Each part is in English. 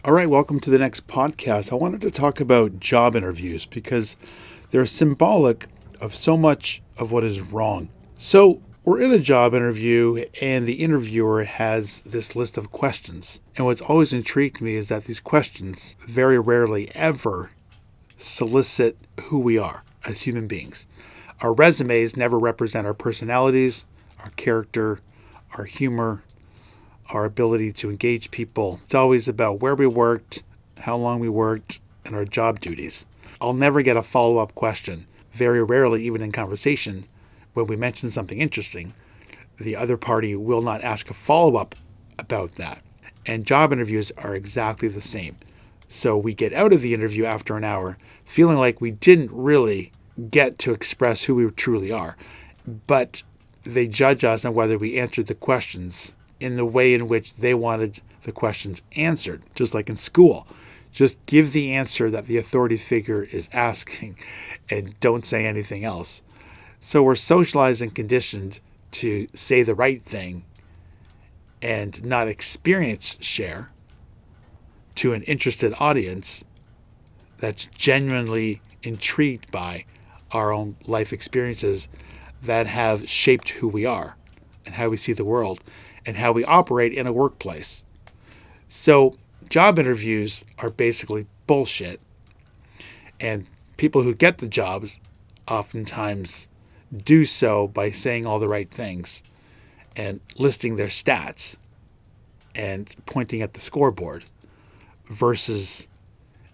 All right, welcome to the next podcast. I wanted to talk about job interviews because they're symbolic of so much of what is wrong. So, we're in a job interview, and the interviewer has this list of questions. And what's always intrigued me is that these questions very rarely ever solicit who we are as human beings. Our resumes never represent our personalities, our character, our humor, our ability to engage people. It's always about where we worked, how long we worked, and our job duties. I'll never get a follow up question. Very rarely, even in conversation, when we mention something interesting, the other party will not ask a follow up about that. And job interviews are exactly the same. So we get out of the interview after an hour feeling like we didn't really get to express who we truly are. But they judge us on whether we answered the questions in the way in which they wanted the questions answered, just like in school. Just give the answer that the authority figure is asking and don't say anything else. So we're socialized and conditioned to say the right thing and not experience share to an interested audience that's genuinely intrigued by our own life experiences that have shaped who we are and how we see the world and how we operate in a workplace. So, job interviews are basically bullshit. And people who get the jobs oftentimes do so by saying all the right things and listing their stats and pointing at the scoreboard versus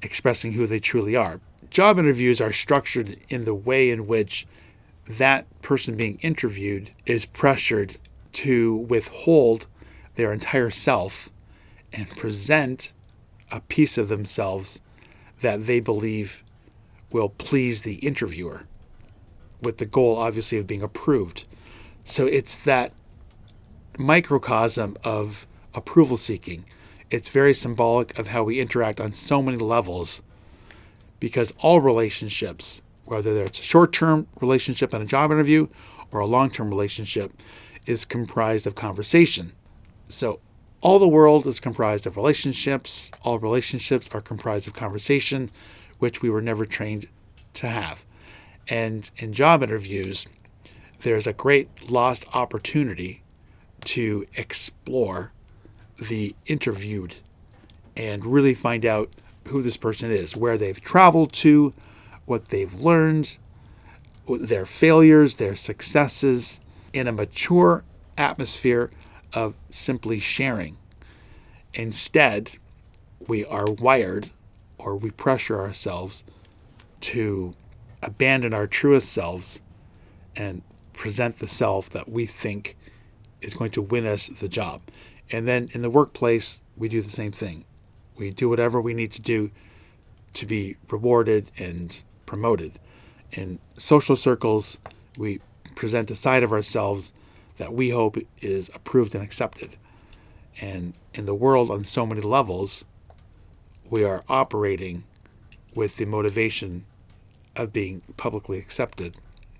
expressing who they truly are. Job interviews are structured in the way in which that person being interviewed is pressured to withhold their entire self and present a piece of themselves that they believe will please the interviewer, with the goal, obviously, of being approved. So it's that microcosm of approval seeking. It's very symbolic of how we interact on so many levels, because all relationships, whether it's a short-term relationship in a job interview or a long-term relationship, is comprised of conversation. So all the world is comprised of relationships. All relationships are comprised of conversation, which we were never trained to have. And in job interviews, there's a great lost opportunity to explore the interviewed and really find out who this person is, where they've traveled to, what they've learned, their failures, their successes, in a mature atmosphere of simply sharing. Instead, we are wired, or we pressure ourselves to abandon our truest selves and present the self that we think is going to win us the job. And then in the workplace, we do the same thing. We do whatever we need to do to be rewarded and promoted. In social circles, we present a side of ourselves that we hope is approved and accepted. And in the world, on so many levels, we are operating with the motivation of being publicly accepted